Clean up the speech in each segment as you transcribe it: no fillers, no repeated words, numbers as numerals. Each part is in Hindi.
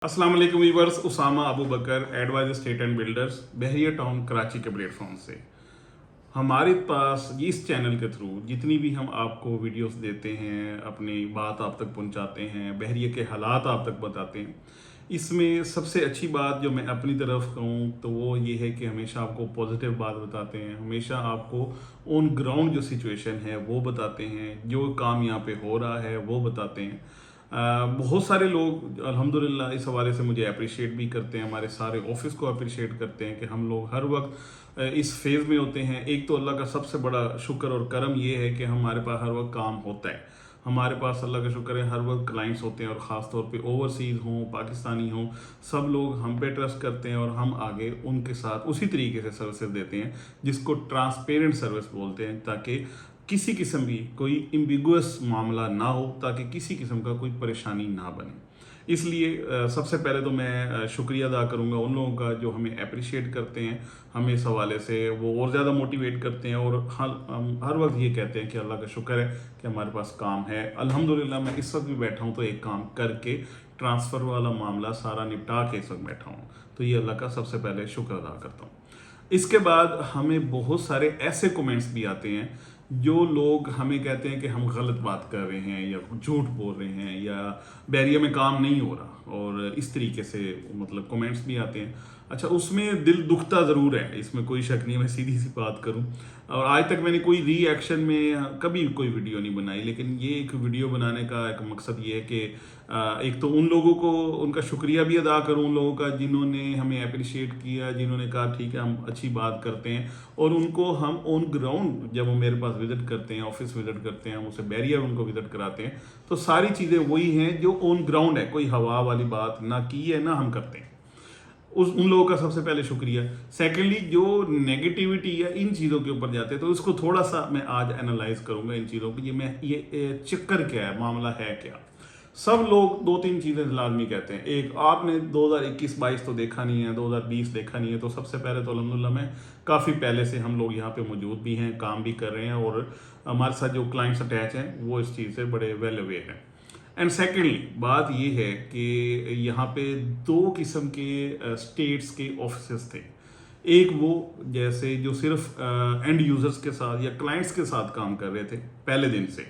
अस्सलाम वालेकुम viewers, Usama Abu Bakar advisor state and builders Bahria town Karachi के प्लेटफॉर्म से हमारे पास इस चैनल के थ्रू जितनी भी हम आपको वीडियोस देते हैं, अपनी बात आप तक पहुंचाते हैं, बहरिया के हालात आप तक बताते हैं। इसमें सबसे अच्छी बात जो मैं अपनी तरफ कहूँ तो वो ये है कि हमेशा आपको पॉजिटिव बात बताते हैं, हमेशा आपको ऑन ग्राउंड जो सिचुएशन है वो बताते हैं, जो काम यहाँ पे हो रहा है वो बताते हैं। बहुत सारे लोग अल्हम्दुलिल्लाह इस हवाले से मुझे अप्रिशिएट भी करते हैं, हमारे सारे ऑफिस को अप्रिशिएट करते हैं कि हम लोग हर वक्त इस फेज़ में होते हैं। एक तो अल्लाह का सबसे बड़ा शुक्र और करम ये है कि हमारे पास हर वक्त काम होता है। हमारे पास अल्लाह का शुक्र है हर वक्त क्लाइंट्स होते हैं, और ख़ास तौर पे ओवरसीज़ हों, पाकिस्तानी हों, सब लोग हम पे ट्रस्ट करते हैं और हम आगे उनके साथ उसी तरीके से सर्विसेज देते हैं जिसको ट्रांसपेरेंट सर्विस बोलते हैं, ताकि किसी किस्म की कोई एम्बिगुअस मामला ना हो, ताकि किसी किस्म का कोई परेशानी ना बने। इसलिए सबसे पहले तो मैं शुक्रिया अदा करूंगा उन लोगों का जो हमें अप्रिशिएट करते हैं, हमें इस हवाले से वो और ज़्यादा मोटिवेट करते हैं, और हम हर वक्त ये कहते हैं कि अल्लाह का शुक्र है कि हमारे पास काम है। अल्हम्दुलिल्लाह मैं इस वक्त भी बैठा हूँ तो एक काम करके ट्रांसफ़र वाला मामला सारा निपटा के इस वक्त बैठा हूँ, तो ये अल्लाह का सबसे पहले शुक्र अदा करता हूँ। इसके बाद हमें बहुत सारे ऐसे कमेंट्स भी आते हैं जो लोग हमें कहते हैं कि हम गलत बात कर रहे हैं या झूठ बोल रहे हैं या बैरिया में काम नहीं हो रहा, और इस तरीके से मतलब कमेंट्स भी आते हैं। अच्छा, उसमें दिल दुखता ज़रूर है, इसमें कोई शक नहीं है, मैं सीधी सी बात करूं, और आज तक मैंने कोई रिएक्शन में कभी कोई वीडियो नहीं बनाई, लेकिन ये एक वीडियो बनाने का एक मकसद ये है कि एक तो उन लोगों को उनका शुक्रिया भी अदा करूं, उन लोगों का जिन्होंने हमें अप्रिशिएट किया, जिन्होंने कहा ठीक है हम अच्छी बात करते हैं, और उनको हम ऑन ग्राउंड जब वो मेरे पास विजिट करते हैं, ऑफिस विजिट करते हैं, हम उसे बैरियर उनको विजिट कराते हैं, तो सारी चीज़ें वही हैं जो ऑन ग्राउंड है, कोई हवा वाली बात ना की है ना हम करते हैं। उन लोगों का सबसे पहले शुक्रिया। सेकेंडली, जो नेगेटिविटी है इन चीज़ों के ऊपर जाते हैं, तो इसको थोड़ा सा मैं आज एनालाइज करूंगा इन चीज़ों को, ये चक्कर क्या है, मामला है क्या। सब लोग दो तीन चीज़ें लाजमी कहते हैं। एक, आपने 2021-22 तो देखा नहीं है, 2020 देखा नहीं है, तो सबसे पहले तो अल्हम्दुलिल्लाह मैं काफ़ी पहले से हम लोग यहाँ पे मौजूद भी हैं, काम भी कर रहे हैं, और हमारे साथ जो क्लाइंट्स अटैच हैं वो इस चीज़ से बड़े वेल अवेयर हैं। एंड सेकेंडली बात ये है कि यहाँ पे दो किस्म के स्टेट्स के ऑफिसेस थे। एक वो जैसे जो सिर्फ एंड यूजर्स के साथ या क्लाइंट्स के साथ काम कर रहे थे पहले दिन से,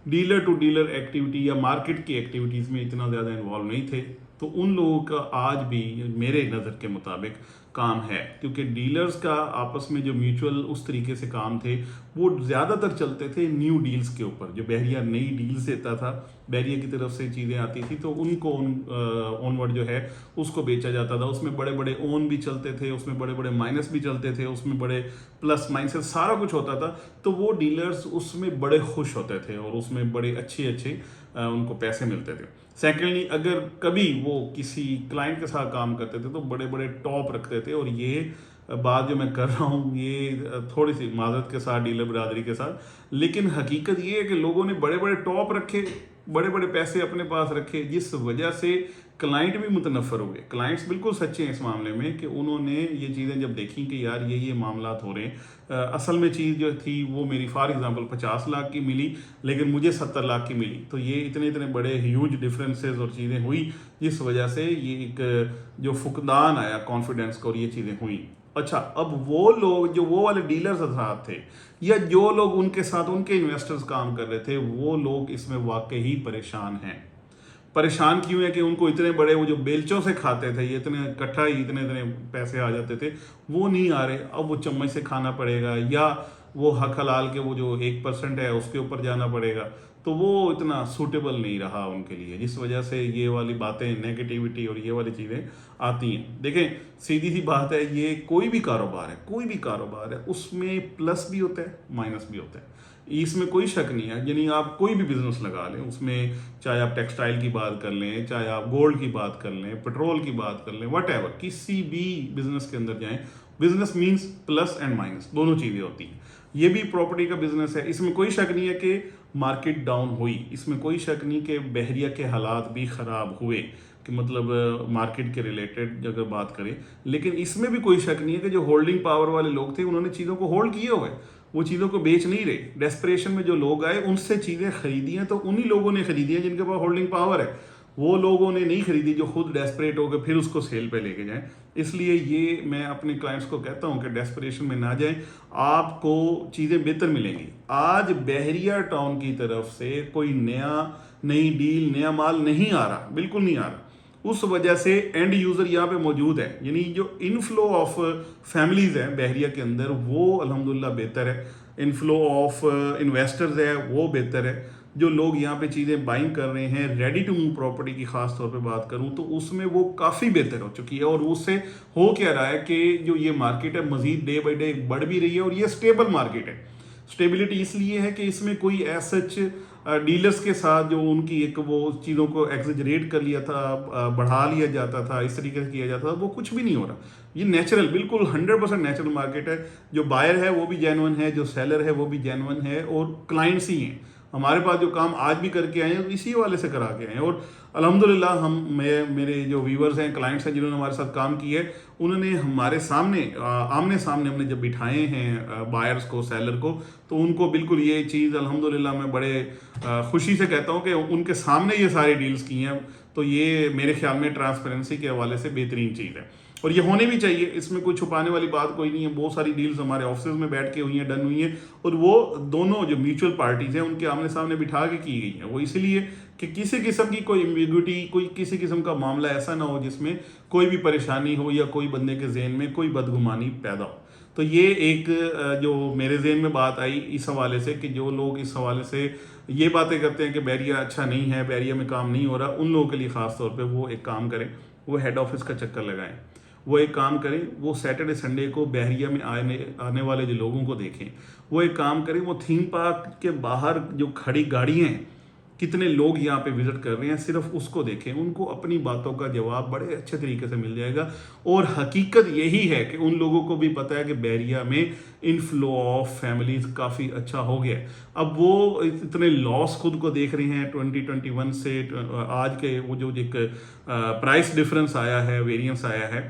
डीलर टू डीलर एक्टिविटी या मार्केट की एक्टिविटीज़ में इतना ज़्यादा इन्वॉल्व नहीं थे, तो उन लोगों का आज भी मेरे नज़र के मुताबिक काम है, क्योंकि डीलर्स का आपस में जो म्यूचुअल उस तरीके से काम थे वो ज़्यादातर चलते थे न्यू डील्स के ऊपर। जो बहरिया नई डील्स देता था, बहरिया की तरफ से चीज़ें आती थी, तो उनको ऑनवर्ड जो है उसको बेचा जाता था। उसमें बड़े बड़े ओन भी चलते थे, उसमें बड़े बड़े माइनस भी चलते थे, उसमें बड़े प्लस माइनस सारा कुछ होता था, तो वो डीलर्स उसमें बड़े खुश होते थे और उसमें बड़े अच्छे अच्छे उनको पैसे मिलते थे। सेकेंडली, अगर कभी वो किसी क्लाइंट के साथ काम करते थे तो बड़े बड़े टॉप रखते थे, और ये बात जो मैं कर रहा हूँ ये थोड़ी सी माजरत के साथ डीलर बरादरी के साथ, लेकिन हकीकत ये है कि लोगों ने बड़े बड़े टॉप रखे, बड़े बड़े पैसे अपने पास रखे, जिस वजह से क्लाइंट भी मुतनफ़र हो गए। क्लाइंट्स बिल्कुल सच्चे हैं इस मामले में कि उन्होंने ये चीज़ें जब देखी कि यार ये मामलात हो रहे हैं, असल में चीज़ जो थी वो मेरी फॉर एग्जांपल 50 लाख की मिली लेकिन मुझे 70 लाख की मिली, तो ये इतने इतने बड़े ह्यूज डिफरेंसेस और चीज़ें हुई, जिस वजह से ये एक जो फुकदान आया कॉन्फिडेंस का, और ये चीज़ें हुई। अच्छा, अब वो लोग जो वो वाले डीलर्स साथ थे या जो लोग उनके साथ उनके इन्वेस्टर्स काम कर रहे थे, वो लोग इसमें वाकई ही परेशान हैं। परेशान क्यों है कि उनको इतने बड़े वो जो बेलचों से खाते थे, ये इतने इकट्ठा ही इतने इतने पैसे आ जाते थे, वो नहीं आ रहे। अब वो चम्मच से खाना पड़ेगा, या वो हक हलाल के वो जो 1% है उसके ऊपर जाना पड़ेगा, तो वो इतना सूटेबल नहीं रहा उनके लिए, जिस वजह से ये वाली बातें, नेगेटिविटी और ये वाली चीज़ें आती हैं। देखें, सीधी सी बात है, ये कोई भी कारोबार है, कोई भी कारोबार है, उसमें प्लस भी होता है माइनस भी होता है, इसमें कोई शक नहीं है। यानी आप कोई भी बिजनेस लगा लें, उसमें चाहे आप टेक्सटाइल की बात कर लें, चाहे आप गोल्ड की बात कर लें, पेट्रोल की बात कर लें, वट किसी भी बिजनेस के अंदर जाएं, business means plus and minus, दोनों चीज़ें होती हैं। ये भी प्रॉपर्टी का बिजनेस है, इसमें कोई शक नहीं है कि मार्केट डाउन हुई, इसमें कोई शक नहीं कि बहरिया के हालात भी ख़राब हुए, कि मतलब मार्केट के रिलेटेड अगर बात करें, लेकिन इसमें भी कोई शक नहीं है कि जो होल्डिंग पावर वाले लोग थे उन्होंने चीज़ों को होल्ड किए हुए, वो चीज़ों को बेच नहीं रहे। डेस्परेशन में जो लोग आए उनसे चीज़ें खरीदी हैं, तो उन्हीं लोगों ने खरीदी हैं जिनके पास होल्डिंग पावर है। वो लोगों ने नहीं खरीदी जो खुद डेस्परेट हो गए फिर उसको सेल पे लेके जाएं। इसलिए ये मैं अपने क्लाइंट्स को कहता हूं कि डेस्परेशन में ना जाएं, आपको चीज़ें बेहतर मिलेंगी। आज बहरिया टाउन की तरफ से कोई नई डील, नया माल नहीं आ रहा, बिल्कुल नहीं आ रहा। उस वजह से एंड यूज़र यहाँ पे मौजूद है, यानी जो इनफ्लो ऑफ फैमिलीज़ है बहरिया के अंदर वो अल्हम्दुलिल्लाह बेहतर है, इनफ्लो ऑफ इन्वेस्टर्स है वो बेहतर है। जो लोग यहाँ पे चीज़ें बाइंग कर रहे हैं, रेडी टू मूव प्रॉपर्टी की खास तौर पे बात करूँ तो उसमें वो काफ़ी बेहतर हो चुकी है। और उससे हो क्या रहा है कि जो ये मार्केट है मज़ीद डे बाई डे बढ़ भी रही है और ये स्टेबल मार्केट है। स्टेबिलिटी इसलिए है कि इसमें कोई सच डीलर्स के साथ जो उनकी एक वो चीज़ों को एग्जेजरेट कर लिया था, बढ़ा लिया जाता था, इस तरीके से किया जाता था, वो कुछ भी नहीं हो रहा। ये नेचुरल, बिल्कुल 100% नेचुरल मार्केट है। जो बायर है वो भी जेन्युइन है, जो सेलर है वो भी जेन्युइन है और क्लाइंट्स ही हैं। हमारे पास जो काम आज भी करके आए हैं तो इसी वाले से करा के आए हैं। और अल्हम्दुलिल्लाह मेरे जो व्यूवर्स हैं, क्लाइंट्स हैं जिन्होंने हमारे साथ काम किया है, उन्होंने हमारे सामने आमने सामने हमने जब बिठाए हैं बायर्स को, सेलर को, तो उनको बिल्कुल ये चीज़ अल्हम्दुलिल्लाह मैं बड़े खुशी से कहता हूँ कि उनके सामने ये सारी डील्स की हैं। तो ये मेरे ख्याल में ट्रांसपेरेंसी के हवाले से बेहतरीन चीज़ है और ये होने भी चाहिए। इसमें कोई छुपाने वाली बात कोई नहीं है। बहुत सारी डील्स हमारे ऑफिस में बैठ के हुई हैं, डन हुई हैं और वो दोनों जो म्यूचुअल पार्टीज हैं उनके आमने सामने बिठा के की गई हैं। वो इसीलिए कि किसी किस्म की कोई एम्बिग्युइटी, कोई किसी किस्म का मामला ऐसा ना हो जिसमें कोई भी परेशानी हो या कोई बंदे के जहन में कोई बदगुमानी पैदा हो। तो ये एक जो मेरे जहन में बात आई इस हवाले से कि जो लोग इस हवाले से ये बातें करते हैं कि बैरिया अच्छा नहीं है, बैरिया में काम नहीं हो रहा, उन लोगों के लिए ख़ास तौर पे वो एक काम करें, वो हेड ऑफिस का चक्कर लगाएं। वो एक काम करें, वो सैटरडे संडे को बहरिया में आने वाले जो लोगों को देखें। वो एक काम करें, वो थीम पार्क के बाहर जो खड़ी गाड़ियाँ हैं, कितने लोग यहाँ पे विजिट कर रहे हैं, सिर्फ उसको देखें। उनको अपनी बातों का जवाब बड़े अच्छे तरीके से मिल जाएगा। और हकीकत यही है कि उन लोगों को भी पता है कि बहरिया में इनफ्लो ऑफ फैमिलीज काफ़ी अच्छा हो गया। अब वो इतने लॉस खुद को देख रहे हैं 2021 से आज के, वो जो एक प्राइस डिफरेंस आया है, वेरिएंस आया है,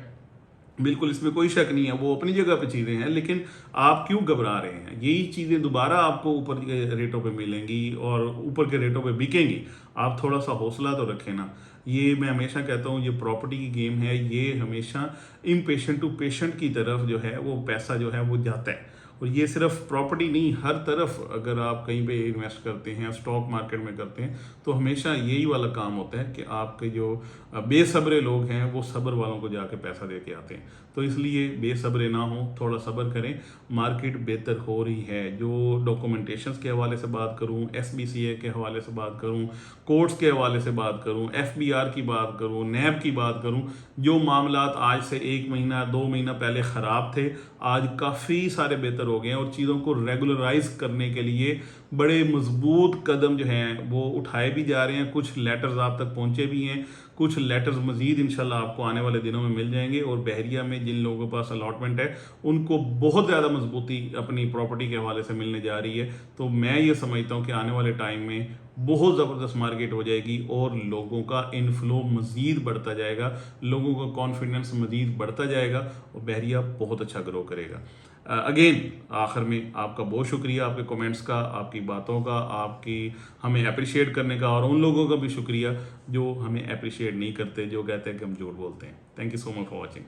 बिल्कुल इसमें कोई शक नहीं है, वो अपनी जगह पे चीज़ें हैं। लेकिन आप क्यों घबरा रहे हैं? यही चीज़ें दोबारा आपको ऊपर के रेटों पे मिलेंगी और ऊपर के रेटों पे बिकेंगी। आप थोड़ा सा हौसला तो रखें ना। ये मैं हमेशा कहता हूँ, ये प्रॉपर्टी की गेम है, ये हमेशा इम्पेशेंट टू पेशेंट की तरफ जो है वो पैसा जो है वो जाता है। और ये सिर्फ प्रॉपर्टी नहीं, हर तरफ अगर आप कहीं पे इन्वेस्ट करते हैं, स्टॉक मार्केट में करते हैं, तो हमेशा यही वाला काम होता है कि आपके जो बेसब्रे लोग हैं वो सब्र वालों को जाके पैसा दे के आते हैं। तो इसलिए बेसब्रे ना हो, थोड़ा सब्र करें। मार्केट बेहतर हो रही है। जो डॉक्यूमेंटेशंस के हवाले से बात करूं, SBCA के हवाले से बात करूं, कोर्ट्स के हवाले से बात करूं, FBR की बात करूं, NAB की बात करूं, जो मामलात आज से 1 महीना 2 महीना पहले ख़राब थे, आज काफ़ी सारे बेहतर हो गए हैं। और चीज़ों को रेगुलराइज करने के लिए बड़े मजबूत कदम जो हैं वो उठाए भी जा रहे हैं। कुछ लेटर्स आप तक पहुंचे भी हैं, कुछ लेटर्स मज़ीद इंशाल्लाह आपको आने वाले दिनों में मिल जाएंगे। और बहरिया में जिन लोगों के पास अलॉटमेंट है उनको बहुत ज़्यादा मजबूती अपनी प्रॉपर्टी के हवाले से मिलने जा रही है। तो मैं ये समझता हूँ कि आने वाले टाइम में बहुत ज़बरदस्त मार्केट हो जाएगी और लोगों का इनफ्लो मज़ीद बढ़ता जाएगा, लोगों का कॉन्फिडेंस मज़ीद बढ़ता जाएगा और बहरिया बहुत अच्छा ग्रो करेगा। अगेन आखिर में आपका बहुत शुक्रिया, आपके कमेंट्स का, आपकी बातों का, आपकी हमें अप्रिशिएट करने का, और उन लोगों का भी शुक्रिया जो हमें अप्रिशिएट नहीं करते, जो कहते हैं कि हम झूठ बोलते हैं। Thank you so much for watching.